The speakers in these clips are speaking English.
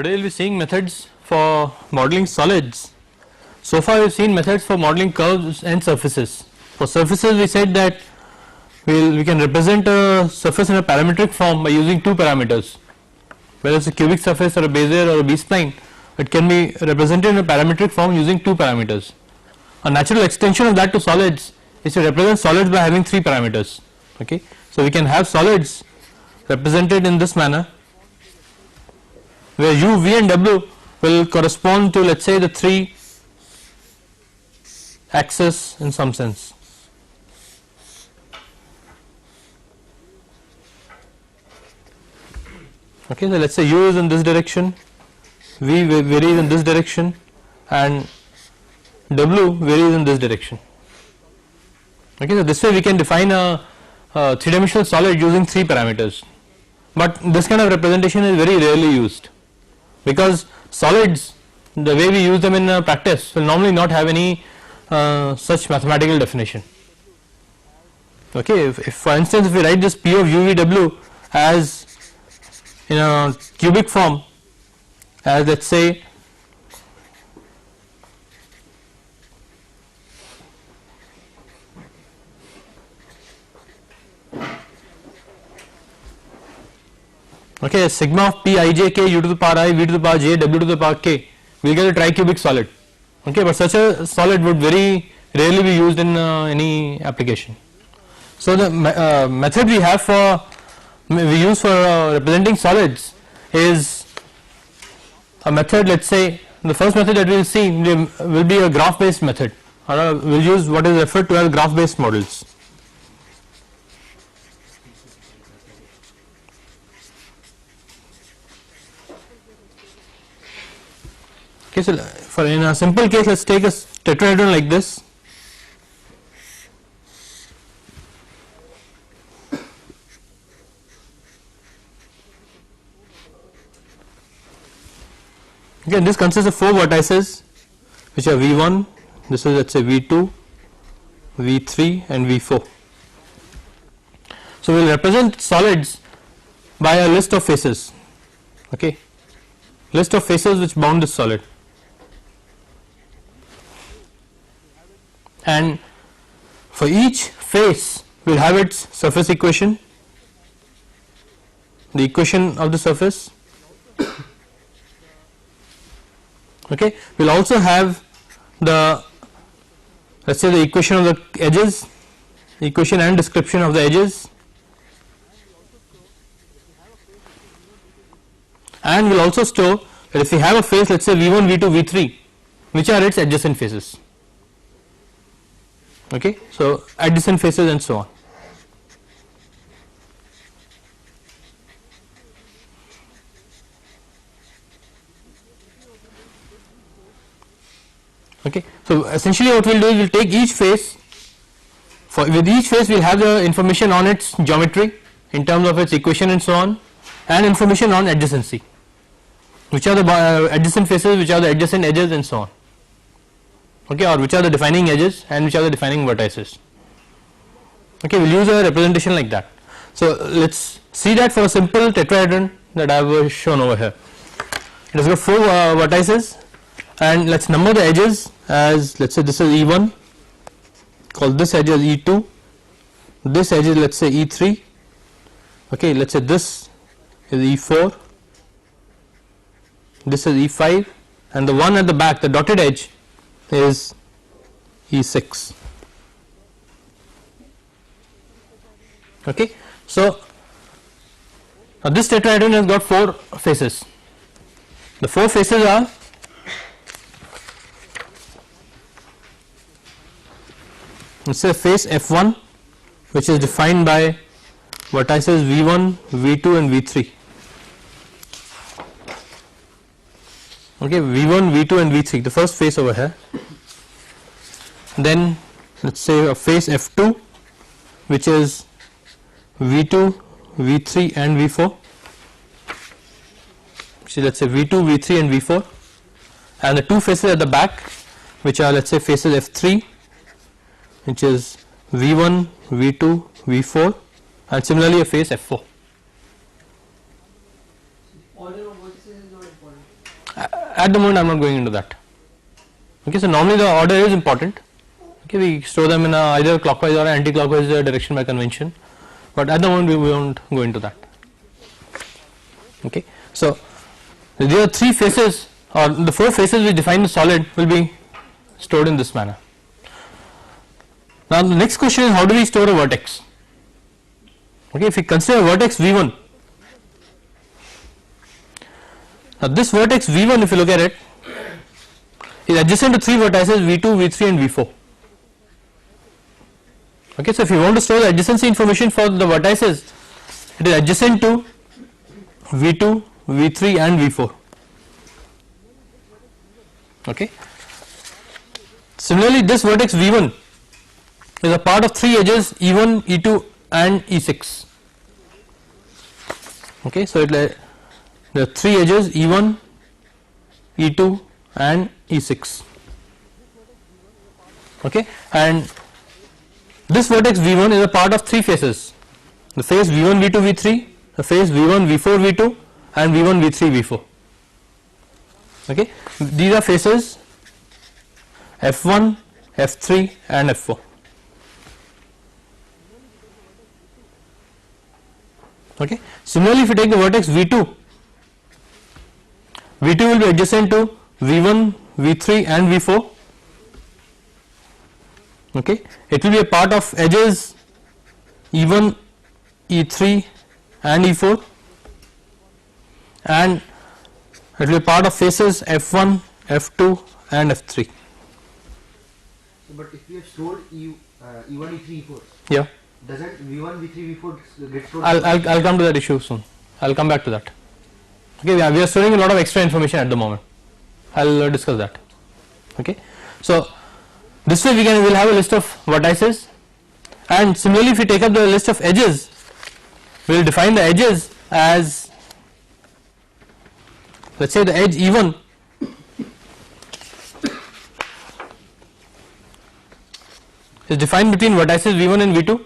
Today we will be seeing methods for modeling solids. So far we have seen methods for modeling curves and surfaces. For surfaces we said that we can represent a surface in a parametric form by using two parameters, whether it is a cubic surface or a Bezier or a B-spline. It can be represented in a parametric form using two parameters. A natural extension of that to solids is to represent solids by having three parameters. Okay. So we can have solids represented in this manner, where u, v and w will correspond to, let us say, the three axes in some sense. Okay, so let us say u is in this direction, v varies in this direction, and w varies in this direction. Okay, so this way we can define a three-dimensional solid using three parameters, but this kind of representation is very rarely used, because solids, the way we use them in practice, will normally not have any such mathematical definition. Okay, if for instance if we write this P of u v w as in a cubic form, as let us say okay, sigma of p I j k u to the power I v to the power j w to the power k, we will get a tricubic solid. Okay, but such a solid would very rarely be used in any application. So the method we have for we use for representing solids is a method, let us say the first method that we will see will be a graph based method, or we will use what is referred to as graph based models. Okay, so for in a simple case, let us take a tetrahedron like this. Okay, this consists of four vertices, which are V1, this is let us say V2, V3 and V4. So we will represent solids by a list of faces, okay, list of faces which bound this solid. And for each face we will have its surface equation, the equation of the surface. Okay, we will also have the, let us say, the equation of the edges, equation and description of the edges, and we will also store that if we have a face, let us say V1, V2, V3, which are its adjacent faces. Okay, so adjacent faces and so on. Okay, so essentially what we will do is we will take each face, with each face we will have the information on its geometry in terms of its equation and so on, and information on adjacency, which are the adjacent faces, which are the adjacent edges and so on. Okay, or which are the defining edges and which are the defining vertices. Okay, we will use a representation like that. So let us see that for a simple tetrahedron that I have shown over here. It has got four vertices, and let us number the edges as, let us say this is E1, call this edge as E2, this edge is let us say E3, okay, let us say this is E4, this is E5, and the one at the back, the dotted edge, is E6. Okay, so now this tetrahedron has got four faces. The four faces are, let us say face F1, which is defined by vertices V1, V2 and V3. Okay, V1, V2 and V3, the first face over here. Then let us say a face F2, which is V2, V3 and V4, which is let us say V2, V3 and V4, and the two faces at the back, which are let us say faces F3, which is V1, V2, V4, and similarly a face F4. Order of vertices is not important. at the moment I am not going into that. Okay, so normally the order is important. Okay, we store them in either clockwise or anti-clockwise direction by convention, but at the moment we won't go into that. Okay, so there are three faces, or the four faces which define the solid will be stored in this manner. Now the next question is, how do we store a vertex? Okay, if we consider a vertex V1, now this vertex V1, if you look at it, is adjacent to three vertices V2, V3 and V4. Okay, so if you want to store the adjacency information for the vertices, it is adjacent to V2, V3 and V4. Okay. Similarly, this vertex V1 is a part of three edges E1, E2 and E6. Okay, so there are three edges E1, E2 and E6. Okay, and this vertex V1 is a part of three faces, the face V1, V2, V3, the face V1, V4, V2 and V1, V3, V4. Okay, these are faces F1, F3 and F4. Okay. Similarly, if you take the vertex V2, V2 will be adjacent to V1, V3 and V4. Okay. It will be a part of edges E1, E3 and E4, and it will be part of faces F1, F2 and F3. But if we have stored E1, E3, E4, yeah, doesn't V1, V3, V4 get stored? I'll come to that issue soon. I'll come back to that. Okay, we are storing a lot of extra information at the moment. I'll discuss that. Okay, so this way we'll have a list of vertices, and similarly if we take up the list of edges, we will define the edges as, let's say the edge E1 is defined between vertices V1 and V2.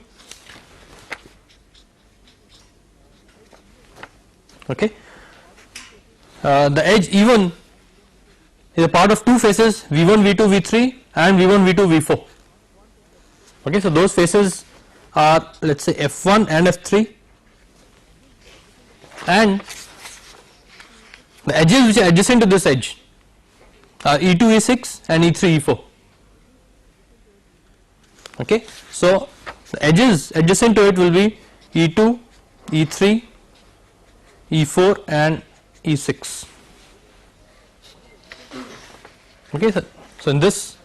Okay, the edge E1 is a part of two faces V1, V2, V3 and V1, V2, V4. Okay, so those faces are, let's say, F1 and F3, and the edges which are adjacent to this edge are E2, E6 and E3, E4. Okay, so the edges adjacent to it will be E2, E3, E4 and E6. Okay, so in this,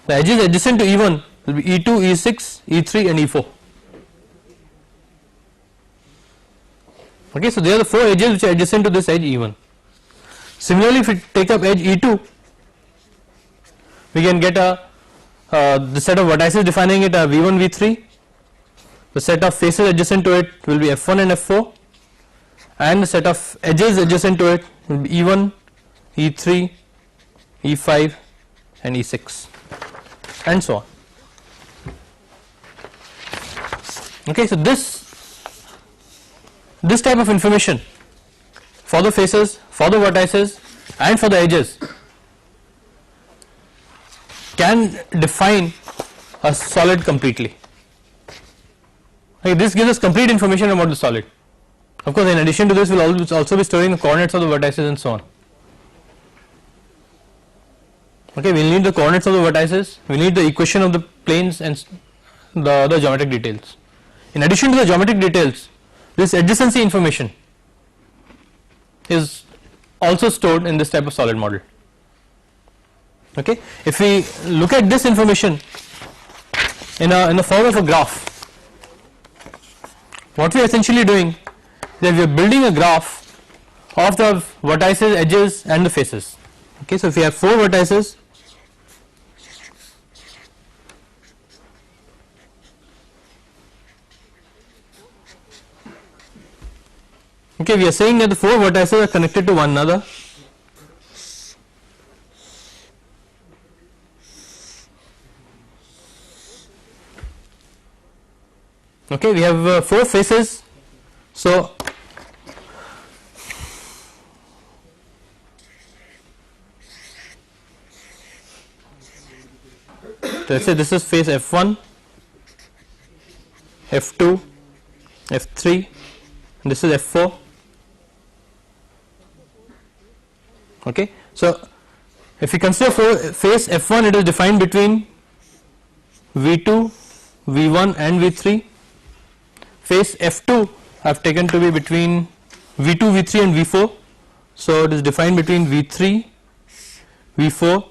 the edges adjacent to E1 will be E2, E6, E3 and E4. Okay, so they are the four edges which are adjacent to this edge E1. Similarly, if we take up edge E2, we can get the set of vertices defining it are V1, V3. The set of faces adjacent to it will be F1 and F4, and the set of edges adjacent to it will be E1, E3, E5 and E6 and so on. Okay, so this type of information for the faces, for the vertices and for the edges can define a solid completely. Okay, this gives us complete information about the solid. Of course, in addition to this, we will also be storing the coordinates of the vertices and so on. Okay, we will need the coordinates of the vertices, we need the equation of the planes and the other geometric details. In addition to the geometric details, this adjacency information is also stored in this type of solid model. Okay, if we look at this information in the form of a graph, what we are essentially doing is that we are building a graph of the vertices, edges and the faces. Okay, so if we have four vertices, okay, we are saying that the four vertices are connected to one another. Okay, we have four faces, so let us say this is phase F1, F2, F3, and this is F4. Okay. So, if we consider phase F1, it is defined between V2, V1 and V3. Phase F2 I have taken to be between V2, V3 and V4. So, it is defined between V3, V4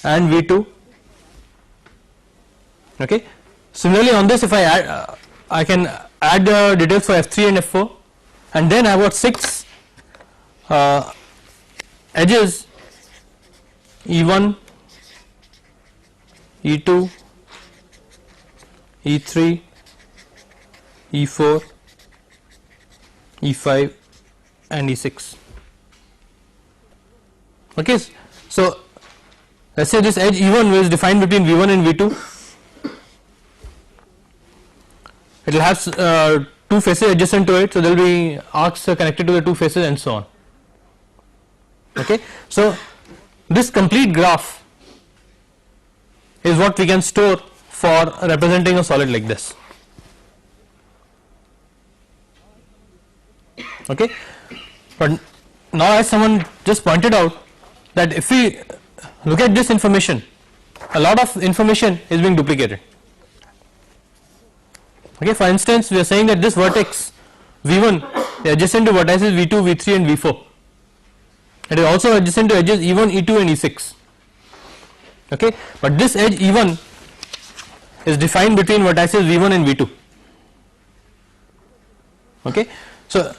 and V2. Okay. Similarly, on this if I add, I can add the details for F3 and F4, and then I have got 6 edges E1, E2, E3, E4, E5 and E6. Okay. So, let us say this edge E1 is defined between V1 and V2. It will have 2 faces adjacent to it, so there will be arcs connected to the 2 faces and so on. Okay. So, this complete graph is what we can store for representing a solid like this. Okay. But now, as someone just pointed out, that if we look at this information, a lot of information is being duplicated. Okay. For instance, we are saying that this vertex V1 is adjacent to vertices V2, V3 and V4. It is also adjacent to edges E1, E2 and E6. Okay. But this edge E1 is defined between vertices V1 and V2. Okay. So,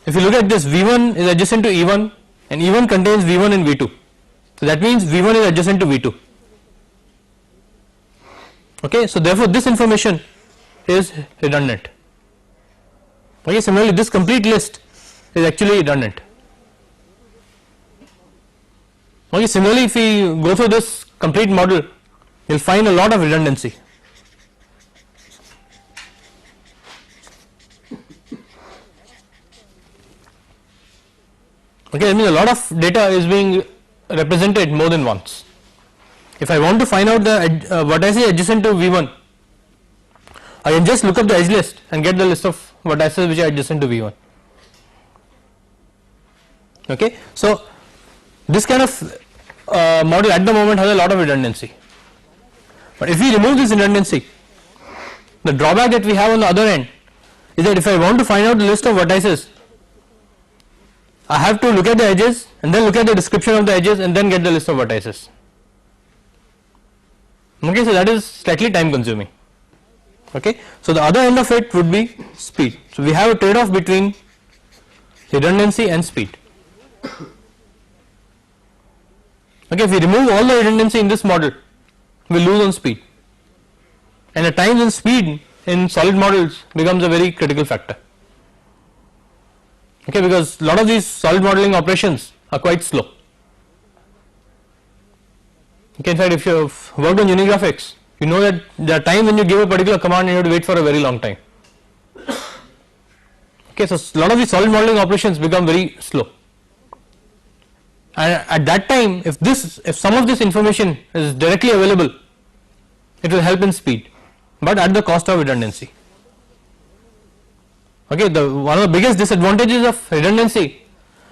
if you look at this, V1 is adjacent to E1 and E1 contains V1 and V2. So, that means V1 is adjacent to V2. Okay. So, therefore, this information is redundant. Okay. Similarly, this complete list is actually redundant. Okay. Similarly, if we go through this complete model, you will find a lot of redundancy. Okay, that means a lot of data is being represented more than once. If I want to find out the vertices adjacent to V1, I can just look up the edge list and get the list of vertices which are adjacent to V1. Okay. So, this kind of model at the moment has a lot of redundancy, but if we remove this redundancy, the drawback that we have on the other end is that if I want to find out the list of vertices, I have to look at the edges and then look at the description of the edges and then get the list of vertices. Okay. So, that is slightly time consuming. Okay. So, the other end of it would be speed. So, we have a trade off between redundancy and speed. Okay. If we remove all the redundancy in this model, we lose on speed, and at times in speed in solid models becomes a very critical factor. Okay. Because a lot of these solid modeling operations are quite slow. Okay. In fact, if you have worked on Unigraphics, you know that there are times when you give a particular command and you have to wait for a very long time. Okay. So, a lot of these solid modeling operations become very slow, and at that time if some of this information is directly available, it will help in speed, but at the cost of redundancy. Okay. One of the biggest disadvantages of redundancy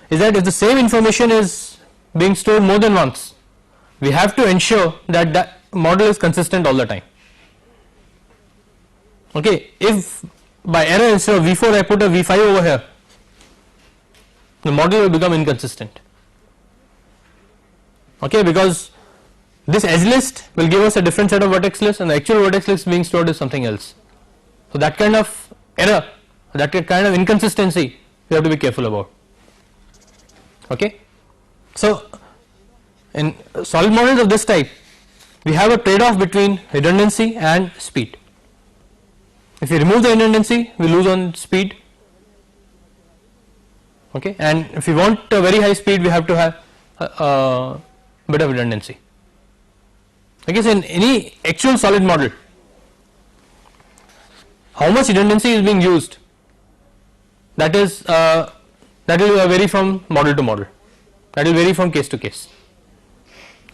is that if the same information is being stored more than once, we have to ensure that the model is consistent all the time. Okay. If by error instead of V4 I put a V5 over here, the model will become inconsistent. Okay. Because this edge list will give us a different set of vertex lists and the actual vertex list being stored is something else. So, that kind of error, that kind of inconsistency we have to be careful about. Okay. So, in solid models of this type, we have a trade off between redundancy and speed. If we remove the redundancy, we lose on speed. Okay. And if we want a very high speed, we have to have a bit of redundancy. Okay. So, in any actual solid model, how much redundancy is being used, that will vary from model to model, that will vary from case to case.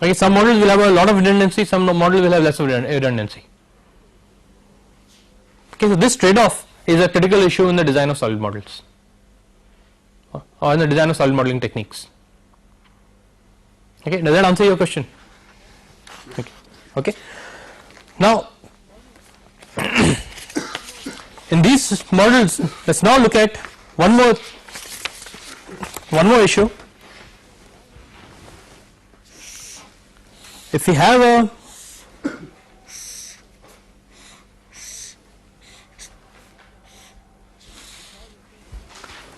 Okay, some models will have a lot of redundancy, some model will have less of redundancy. Okay, so this trade-off is a critical issue in the design of solid models or in the design of solid modeling techniques. Okay, does that answer your question? Okay. Okay. Now, in these models, let's now look at one more issue. If we have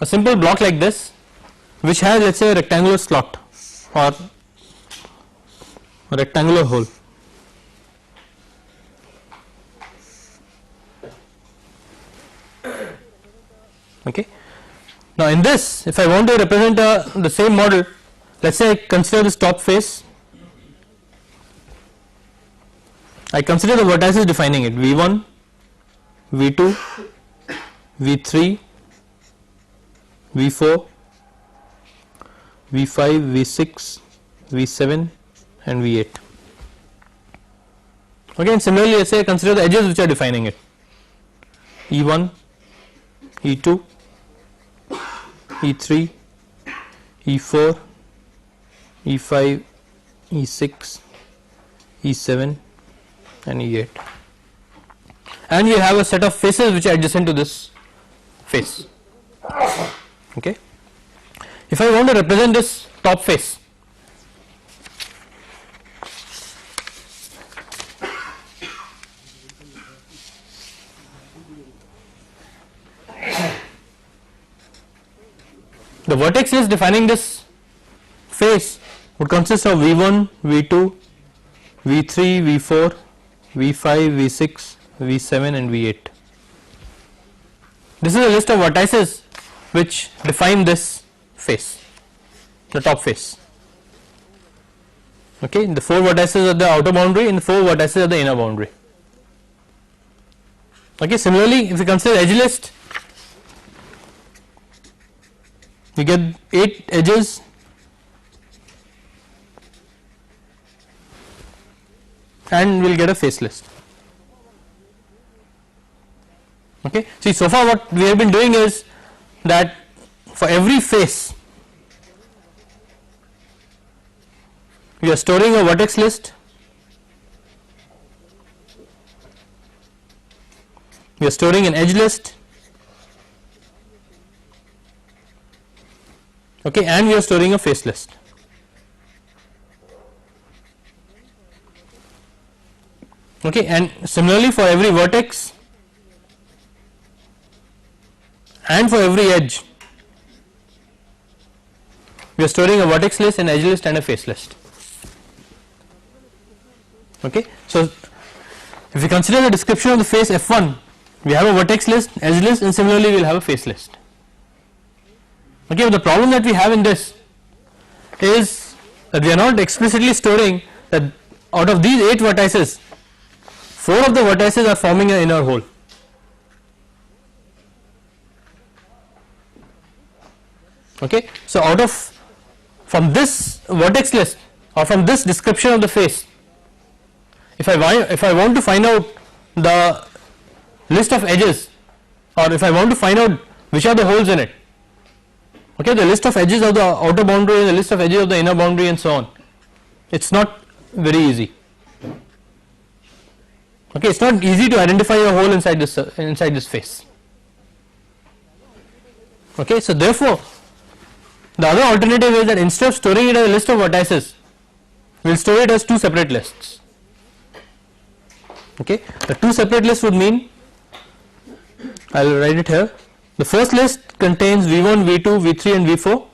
a simple block like this, which has, let's say, a rectangular slot or a rectangular hole. Okay. Now, in this, if I want to represent the same model, let's say I consider this top face. I consider the vertices defining it V1, V2, V3, V4, V5, V6, V7 and V8. Okay, and similarly, let's say I consider the edges which are defining it E1, E2, E3, E4, E5, E6, E7 and E8, and we have a set of faces which are adjacent to this face. Okay. If I want to represent this top face, the vertex list defining this face would consist of V1, V2, V3, V4, V5, V6, V7 and V8. This is a list of vertices which define this face, the top face. Okay, the 4 vertices are the outer boundary and the 4 vertices are the inner boundary. Okay, similarly, if we consider edge list, we get 8 edges and we will get a face list. Okay. See, so far what we have been doing is that for every face we are storing a vertex list, we are storing an edge list, okay, and we are storing a face list. Okay, and similarly for every vertex and for every edge we are storing a vertex list, an edge list and a face list. Okay. So, if we consider the description of the face F1, we have a vertex list, edge list and similarly we will have a face list. Okay, but the problem that we have in this is that we are not explicitly storing that out of these 8 vertices, 4 of the vertices are forming an inner hole. Okay, so out of from this vertex list or from this description of the face, if I want to find out the list of edges, or if I want to find out which are the holes in it, okay, the list of edges of the outer boundary, the list of edges of the inner boundary and so on, it's not very easy. Okay, it's not easy to identify a hole inside this face. Okay, so therefore the other alternative is that instead of storing it as a list of vertices, we will store it as 2 separate lists. Okay, the 2 separate lists would mean, I will write it here, the first list contains V1, V2, V3 and V4,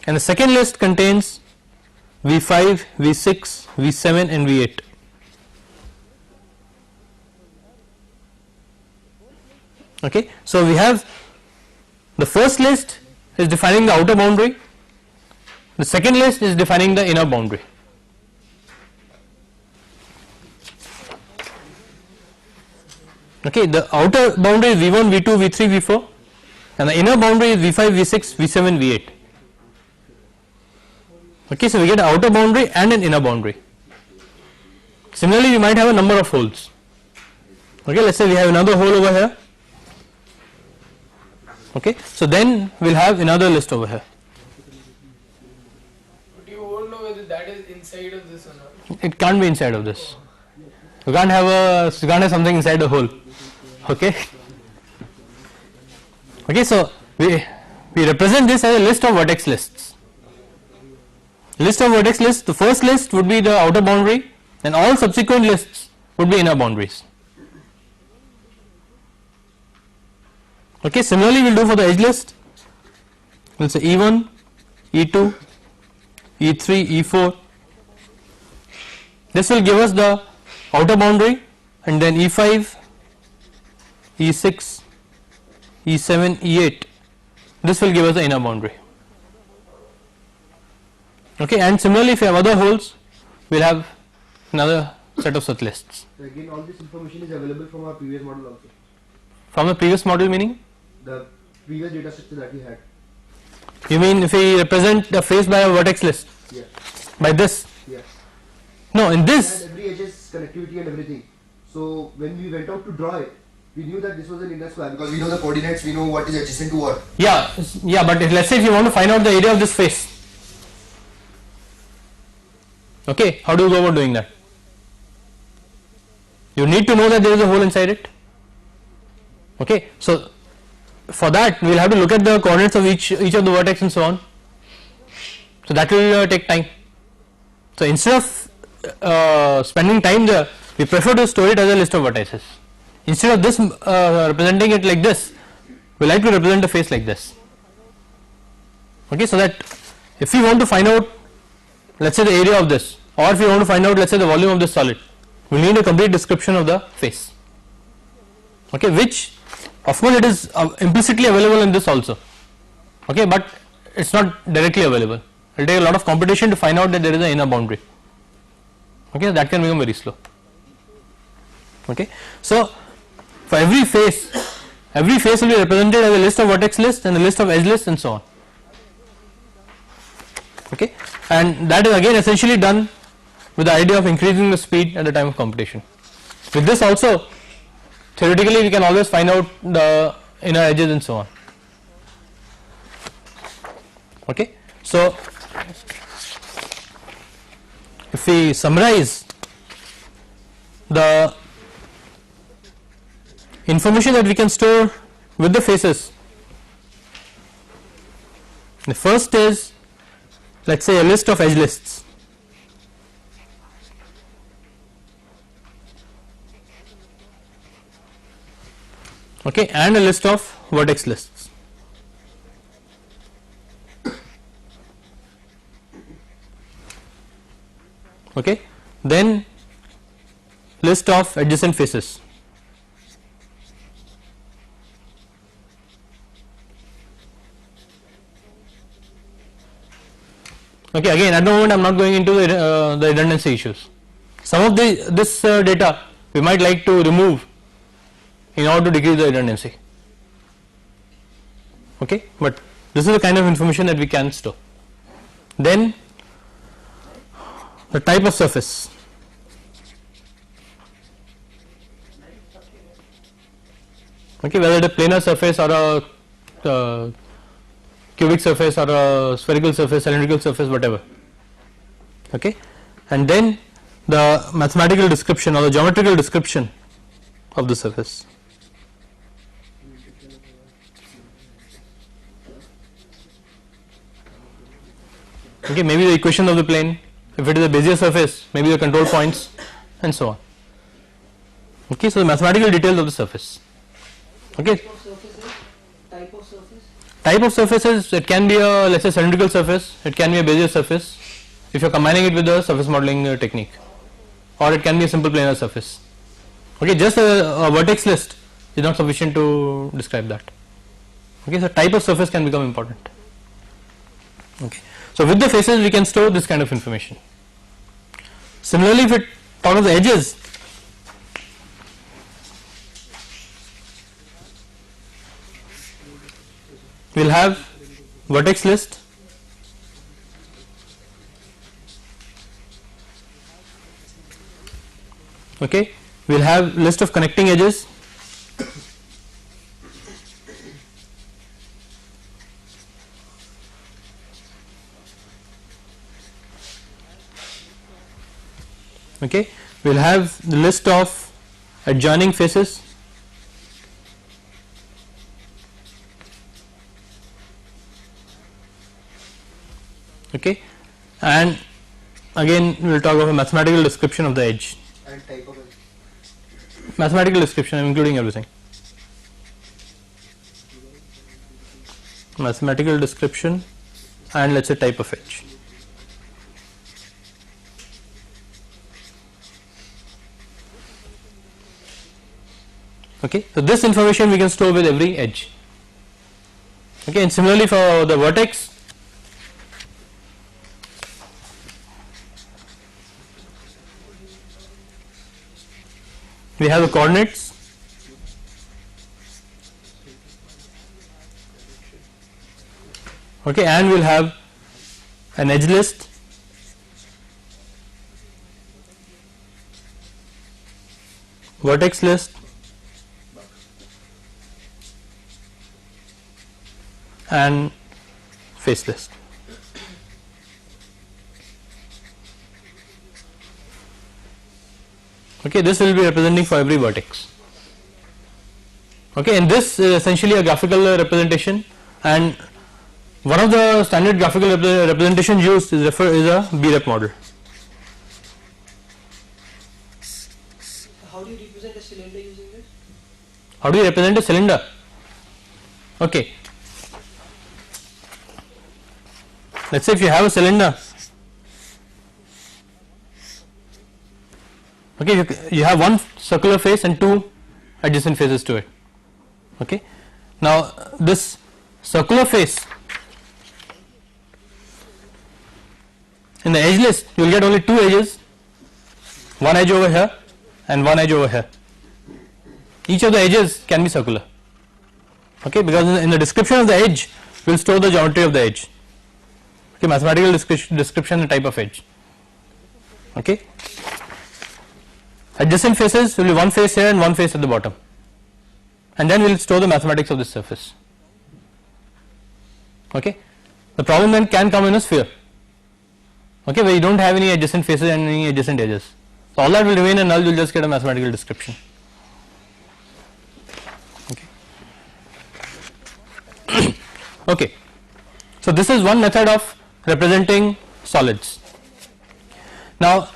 and the second list contains V5, V6, V7 and V8. Okay, so we have the first list is defining the outer boundary, the second list is defining the inner boundary. Okay, the outer boundary is V1, V2, V3, V4 and the inner boundary is V5, V6, V7, V8. Okay, so we get an outer boundary and an inner boundary. Similarly, we might have a number of holes. Okay, let's say we have another hole over here. Okay, so then we'll have another list over here. But you won't know whether that is inside of this or not. It can't be inside of this. You can't have something inside the hole. Okay. Okay, so we represent this as a list of vertex lists. List of vertex lists. The first list would be the outer boundary, and all subsequent lists would be inner boundaries. Okay, similarly we'll do for the edge list. We'll say E1, E2, E3, E4. This will give us the outer boundary, and then E5, E6, E7, E8. This will give us the inner boundary. Okay, and similarly if you have other holes, we'll have another set of such lists. So again, all this information is available from our previous model also. From the previous model, meaning? The previous data structure that we had. You mean if we represent the face by a vertex list? Yeah. By this? Yeah. No, in And this. every edge's connectivity and everything. So when we went out to draw it, we knew that this was an inner square because we know the coordinates, we know what is adjacent to what. Yeah, but let's say if you want to find out the area of this face. Okay, how do you go about doing that? You need to know that there is a hole inside it. Okay, so for that we will have to look at the coordinates of each of the vertex and so on. So that will take time. So instead of spending time there, we prefer to store it as a list of vertices. Instead of this representing it like this, we like to represent the face like this. Okay, so that if we want to find out, let's say, the area of this, or if we want to find out, let's say, the volume of this solid, we need a complete description of the face. Okay, which of course it is implicitly available in this also. Okay, but it's not directly available. It will take a lot of computation to find out that there is an inner boundary. Okay, that can become very slow. Okay, so for every face will be represented as a list of vertex lists and a list of edge lists and so on. Okay, and that is again essentially done with the idea of increasing the speed at the time of computation. With this also, theoretically we can always find out the inner edges and so on. Okay, so if we summarize the information that we can store with the faces, the first is, let's say, a list of edge lists. Okay, and a list of vertex lists. Okay, then list of adjacent faces. Okay, again at the moment I am not going into the redundancy issues. Some of this data we might like to remove in order to decrease the redundancy. Okay, but this is the kind of information that we can store. Then the type of surface. Okay, whether it is a planar surface or a cubic surface or a spherical surface, cylindrical surface, whatever. Okay, and then the mathematical description or the geometrical description of the surface. Okay, maybe the equation of the plane. If it is a Bezier surface, maybe the control points and so on. Okay, so the mathematical details of the surface. Okay. Type of surface? Type of surfaces, it can be a, let's say, cylindrical surface, it can be a Bezier surface if you are combining it with the surface modeling technique, or it can be a simple planar surface. Okay, just a vertex list is not sufficient to describe that. Okay, so type of surface can become important. Okay, so with the faces we can store this kind of information. Similarly, if it talk of the edges, we will have vertex list Okay, we will have list of connecting edges. Okay, we will have the list of adjoining faces. Okay, and again we will talk of a mathematical description of the edge. And type of edge. Mathematical description, I am including everything. Mathematical description and let us say type of edge. Okay, so this information we can store with every edge. Okay, and similarly for the vertex, we have the coordinates. Okay, and we will have an edge list, vertex list, and face list. Okay, this will be representing for every vertex. Okay, and this is essentially a graphical representation, and one of the standard graphical representations used is a BREP model. How do you represent a cylinder using this? How do you represent a cylinder? Okay, let's say if you have a cylinder, okay, you have one circular face and two adjacent faces to it. Okay, now this circular face, in the edge list you will get only two edges, one edge over here and one edge over here. Each of the edges can be circular. Okay, because in the description of the edge we will store the geometry of the edge. Okay, mathematical description and type of edge. Okay, adjacent faces will be one face here and one face at the bottom, and then we will store the mathematics of this surface. Okay, the problem then can come in a sphere. Okay, where you don't have any adjacent faces and any adjacent edges. So all that will remain a null. You will just get a mathematical description. Okay. Okay. So this is one method of representing solids. Now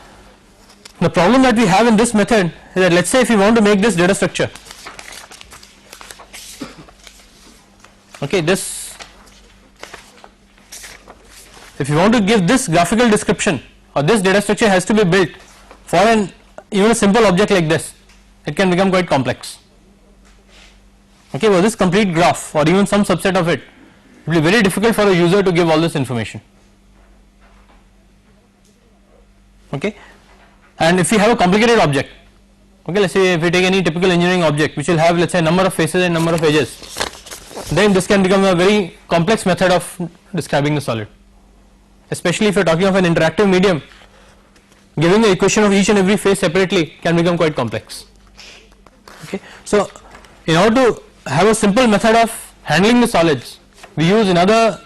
the problem that we have in this method is that, let us say if you want to make this data structure, okay, this, if you want to give this graphical description or this data structure has to be built for an even a simple object like this, it can become quite complex. Okay, well this complete graph or even some subset of it will be very difficult for a user to give all this information. Okay, and if we have a complicated object, okay, let us say if we take any typical engineering object which will have, let us say, a number of faces and number of edges, then this can become a very complex method of describing the solid, especially if you are talking of an interactive medium. Giving the equation of each and every face separately can become quite complex. Okay, so in order to have a simple method of handling the solids, we use another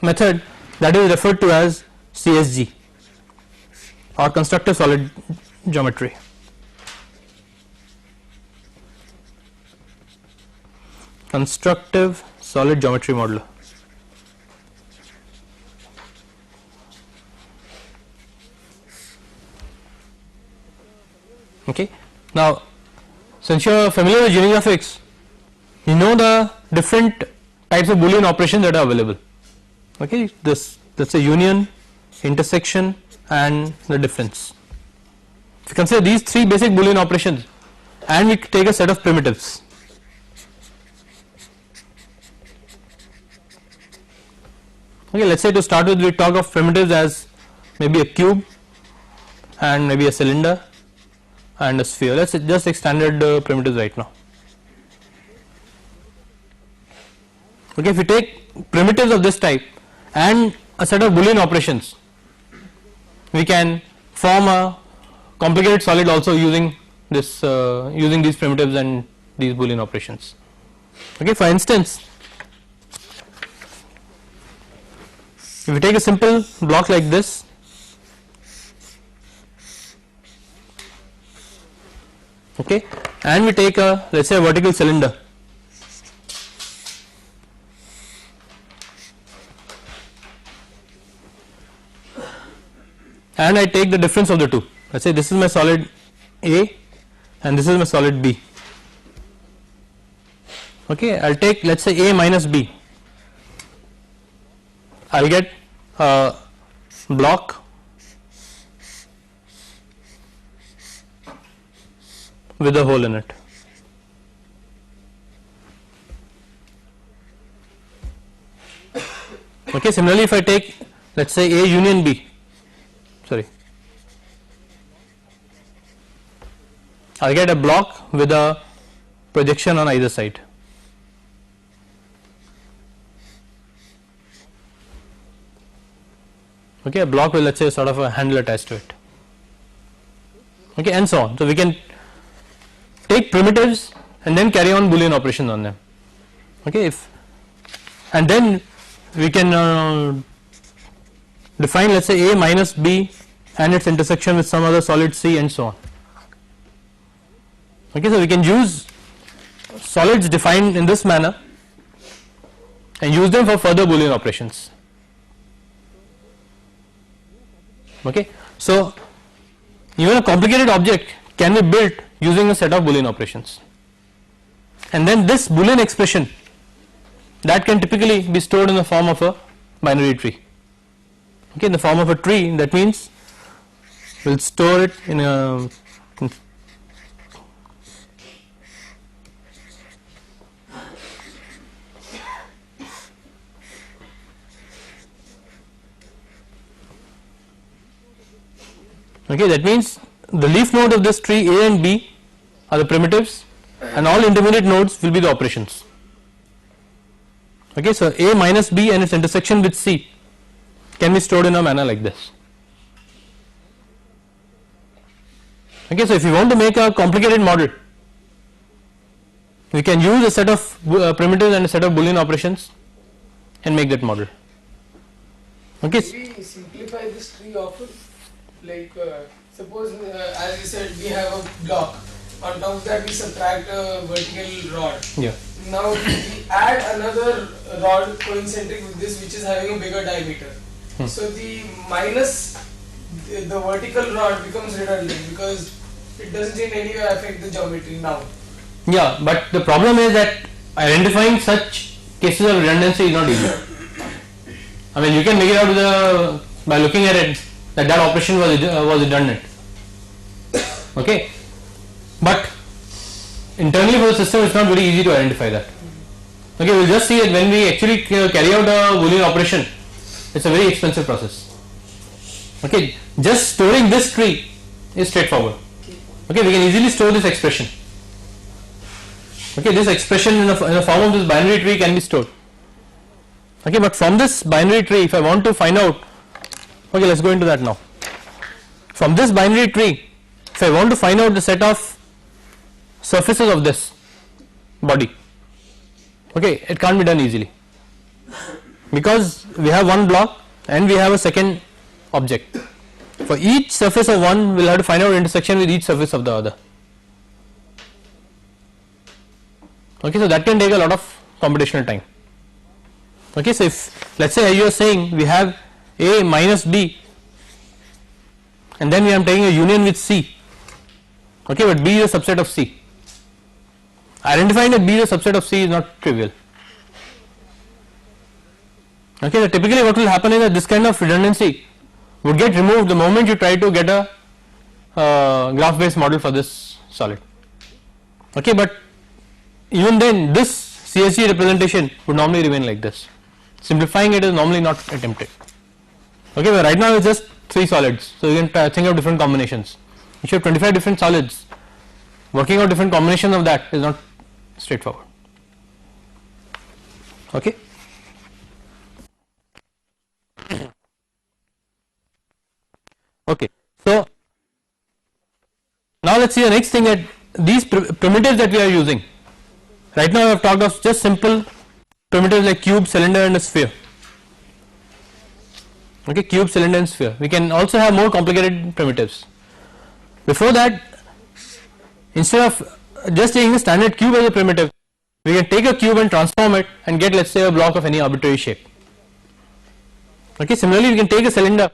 method that is referred to as CSG, or constructive solid geometry. Constructive solid geometry modeler. Okay. Now since you are familiar with unigraphics, you know the different types of Boolean operations that are available. Okay, this, that's a union, intersection, and the difference. If you consider these three basic Boolean operations and we take a set of primitives, okay, let us say to start with we talk of primitives as maybe a cube and maybe a cylinder and a sphere. Let us just take standard primitives right now. Okay, if we take primitives of this type and a set of Boolean operations, we can form a complicated solid also using this using these primitives and these Boolean operations. Okay, for instance, if we take a simple block like this, okay, and we take a, let's say, a vertical cylinder, and I take the difference of the two. Let's say this is my solid A and this is my solid B. Okay, I'll take, let's say, A minus B. I'll get a block with a hole in it. Okay, similarly, if I take, let's say, A union B, sorry, I'll get a block with a projection on either side. Okay, a block with, let's say, sort of a handle attached to it. Okay, and so on. So we can take primitives and then carry on Boolean operations on them. Okay, and then we can define, let's say, A minus B and its intersection with some other solid C and so on. Okay, so we can use solids defined in this manner and use them for further Boolean operations. Okay, so even a complicated object can be built using a set of Boolean operations, and then this Boolean expression, that can typically be stored in the form of a binary tree. Okay, in the form of a tree, that means we'll store it in a okay, that means the leaf node of this tree A and B are the primitives and all intermediate nodes will be the operations. Okay, so A minus B and its intersection with C can be stored in a manner like this. Okay, so if you want to make a complicated model, we can use a set of primitives and a set of Boolean operations and make that model. Okay. We simplify this tree often. Like suppose as you said, we have a block, on top of that we subtract a vertical rod. Yeah. Now we add another rod coincentric with this which is having a bigger diameter. So the minus the vertical rod becomes redundant because it doesn't in any way affect the geometry now. Yeah, but the problem is that identifying such cases of redundancy is not easy. I mean, you can make it out with by looking at it that operation was redundant. Okay, but internally for the system it's not very easy to identify that. Okay, we'll just see that when we actually carry out a Boolean operation, it's a very expensive process. Okay, just storing this tree is straightforward. Okay, we can easily store this expression. Okay, this expression in the form of this binary tree can be stored. Okay, but from this binary tree, if I want to find out, okay, let's go into that now. From this binary tree, if I want to find out the set of surfaces of this body, okay, it can't be done easily because we have one block and we have a second object. For each surface of one, we'll have to find out intersection with each surface of the other. Okay, so that can take a lot of computational time. Okay, so if let's say you are saying we have A minus B and then we are taking a union with C, okay, but B is a subset of C. Identifying that B is a subset of C is not trivial. Okay, so typically what will happen is that this kind of redundancy would get removed the moment you try to get a graph based model for this solid. Okay, but even then this CSG representation would normally remain like this. Simplifying it is normally not attempted. Okay, but right now it's just 3 solids, so you can think of different combinations. If you have 25 different solids, working out different combinations of that is not straightforward. Okay. Okay, so now let's see the next thing, that these primitives that we are using. Right now I have talked of just simple primitives like cube, cylinder and a sphere. Okay, cube, cylinder and sphere. We can also have more complicated primitives. Before that, instead of just taking a standard cube as a primitive, we can take a cube and transform it and get, let's say, a block of any arbitrary shape. Okay, similarly we can take a cylinder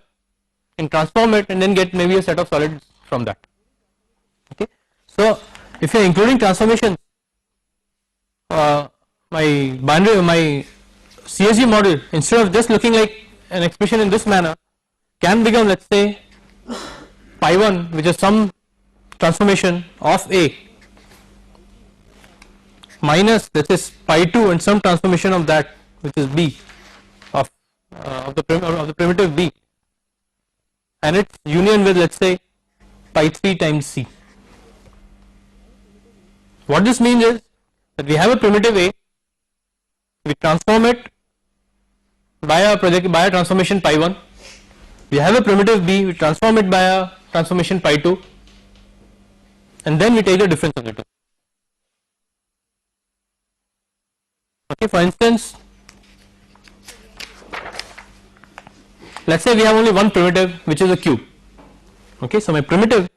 and transform it and then get maybe a set of solids from that. Okay, so if you are including transformations, my CSG model, instead of just looking like an expression in this manner, can become, let's say, pi 1, which is some transformation of A, minus, let's say, pi 2 and some transformation of that, which is B, of the primitive B, and its union with, let's say, pi 3 times C. What this means is that we have a primitive A, we transform it by a transformation pi 1, we have a primitive B, we transform it by a transformation pi 2, and then we take the difference of the two. Okay, for instance, let's say we have only one primitive, which is a cube. Okay, so my primitive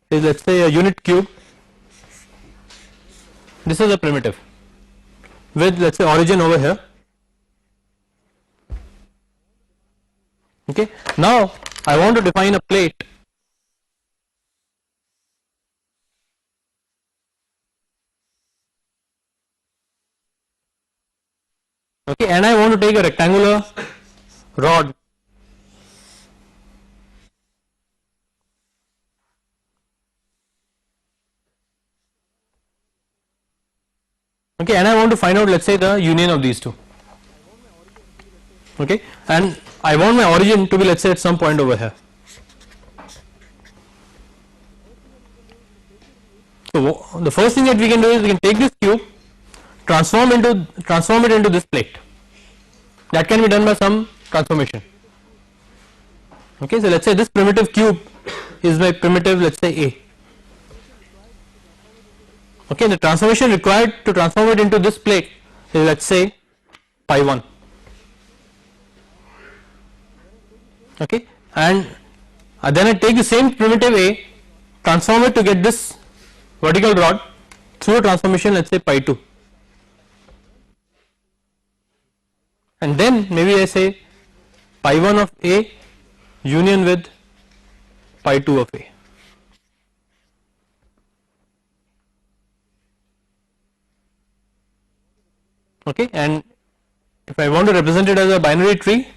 is, let's say, a unit cube. This is a primitive with, let's say, origin over here. Okay, now I want to define a plate. Okay, and I want to take a rectangular rod okay, and I want to find out, let's say, the union of these two. Okay, and I want my origin to be, let's say, at some point over here. So the first thing that we can do is we can take this cube, transform it into this plate. That can be done by some transformation. Okay, so let's say this primitive cube is my primitive, let's say, A. Okay, the transformation required to transform it into this plate is, let's say, pi 1. Okay, and then I take the same primitive A, transform it to get this vertical rod through a transformation, let's say, pi 2, and then maybe I say pi 1 of A union with pi 2 of A. Okay, and if I want to represent it as a binary tree,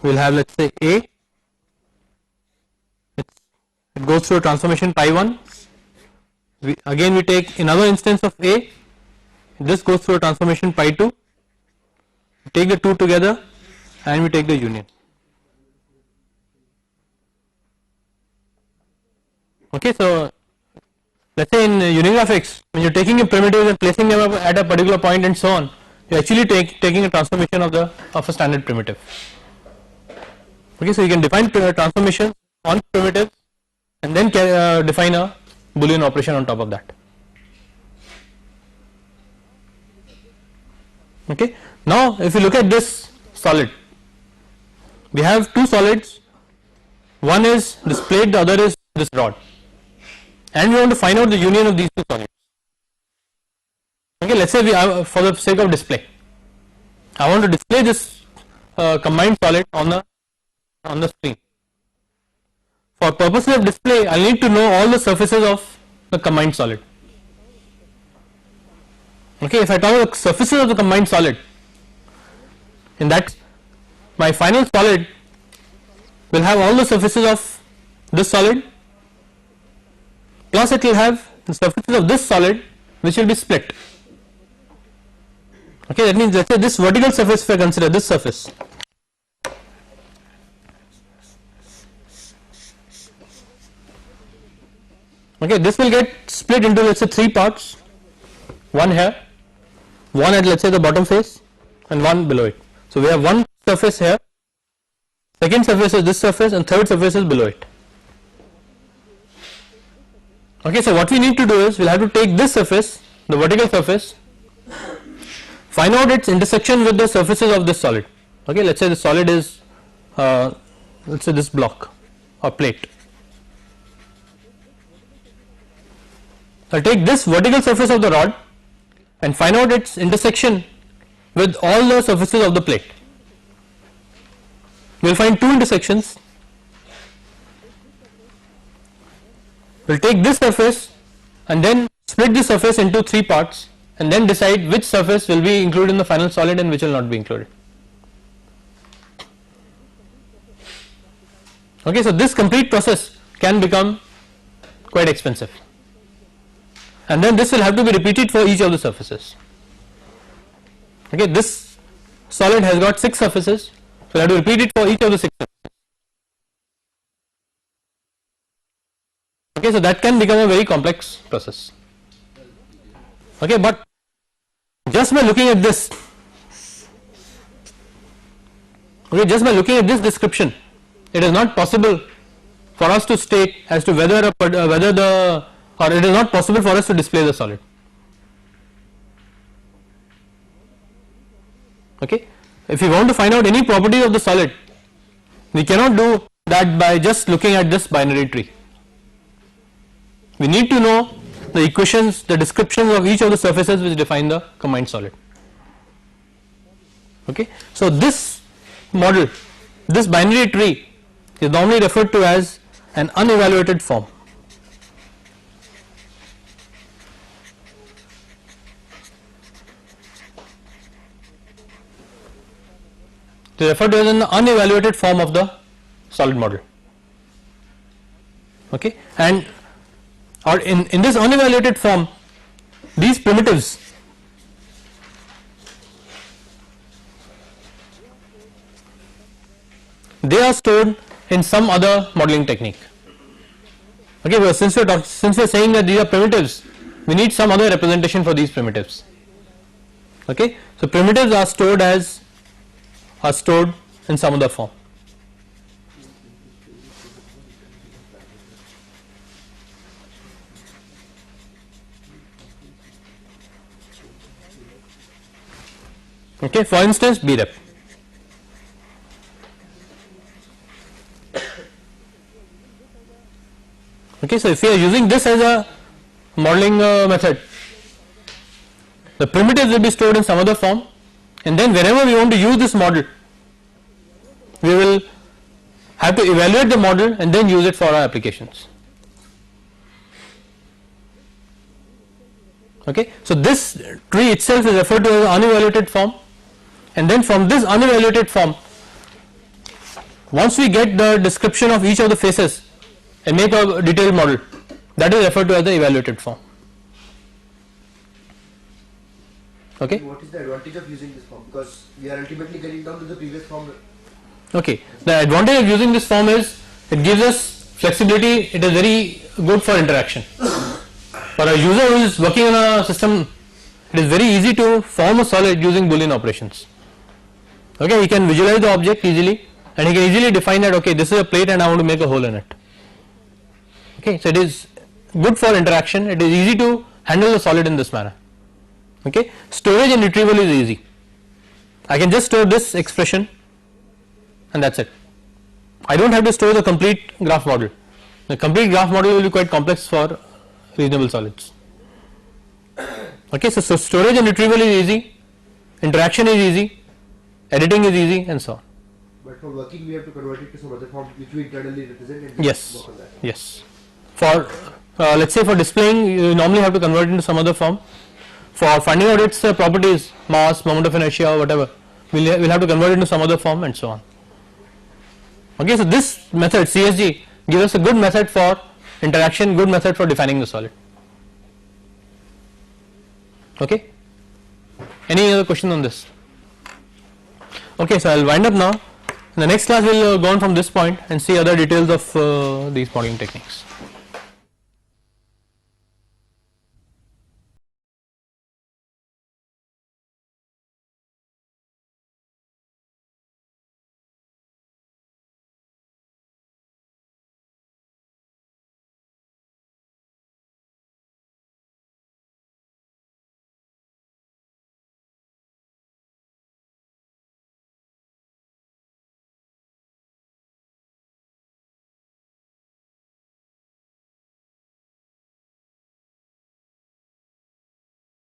we will have, let's say, A, it goes through a transformation pi 1, again we take another instance of A, this goes through a transformation pi 2, we take the two together and we take the union. Okay, so let's say in unigraphics, when you are taking a primitive and placing them at a particular point and so on, you are actually taking a transformation of a standard primitive. Okay, so you can define transformation on primitives and then define a Boolean operation on top of that. Okay, now if you look at this solid, we have two solids, one is this plate, the other is this rod, and we want to find out the union of these two solids. Okay, let's say for the sake of display, I want to display this combined solid on the screen. For purposes of display, I need to know all the surfaces of the combined solid. Okay, if I talk about the surfaces of the combined solid, in that my final solid will have all the surfaces of this solid, plus it will have the surfaces of this solid, which will be split. Okay, that means, let's say, this vertical surface, if I consider this surface, okay, this will get split into, let's say, three parts, one here, one at, let's say, the bottom face, and one below it. So we have one surface here, second surface is this surface, and third surface is below it. Okay, so what we need to do is we will have to take this surface, the vertical surface, find out its intersection with the surfaces of this solid. Okay, let us say the solid is let us say this block or plate. I will take this vertical surface of the rod and find out its intersection with all the surfaces of the plate. We will find two intersections. We will take this surface and then split the surface into three parts and then decide which surface will be included in the final solid and which will not be included. Okay, so this complete process can become quite expensive, and then this will have to be repeated for each of the surfaces. Okay, this solid has got 6 surfaces, so we have to repeat it for each of the 6 surfaces. Okay, so that can become a very complex process. Okay, but just by looking at this, okay, just by looking at this description, it is not possible for us to state as to whether or it is not possible for us to display the solid. Okay, if we want to find out any property of the solid, we cannot do that by just looking at this binary tree. We need to know the equations, the descriptions of each of the surfaces which define the combined solid. Okay, so this model, this binary tree is normally referred to as an unevaluated form. It is referred to as an unevaluated form of the solid model. Okay, and or in this unevaluated form, these primitives they are stored in some other modeling technique. Okay, well, since we are saying that these are primitives, we need some other representation for these primitives. Okay, so primitives are stored in some other form. Okay, for instance, BREP. Okay, so if we are using this as a modeling method, the primitives will be stored in some other form, and then wherever we want to use this model, we will have to evaluate the model and then use it for our applications. Okay, so this tree itself is referred to as an unevaluated form, and then from this unevaluated form, once we get the description of each of the faces and make a detailed model, that is referred to as the evaluated form. Okay. What is the advantage of using this form? Because we are ultimately getting down to the previous form. Okay, the advantage of using this form is it gives us flexibility. It is very good for interaction. For a user who is working on a system, it is very easy to form a solid using Boolean operations. Okay, he can visualize the object easily, and he can easily define that, okay, this is a plate and I want to make a hole in it. Okay, so it is good for interaction. It is easy to handle the solid in this manner. Okay, storage and retrieval is easy. I can just store this expression and that's it. I don't have to store the complete graph model. The complete graph model will be quite complex for reasonable solids. Okay, so storage and retrieval is easy, interaction is easy, editing is easy, and so on. But for working, we have to convert it to some other form which we internally represent and yes, work on that. yes. For let's say for displaying, you normally have to convert it into some other form. For finding out its properties, mass, moment of inertia, or whatever, we'll have to convert it into some other form and so on. Okay, so this method CSG gives us a good method for interaction, good method for defining the solid. Okay. Any other question on this? Okay, so I'll wind up now. In the next class, we'll go on from this point and see other details of these modeling techniques.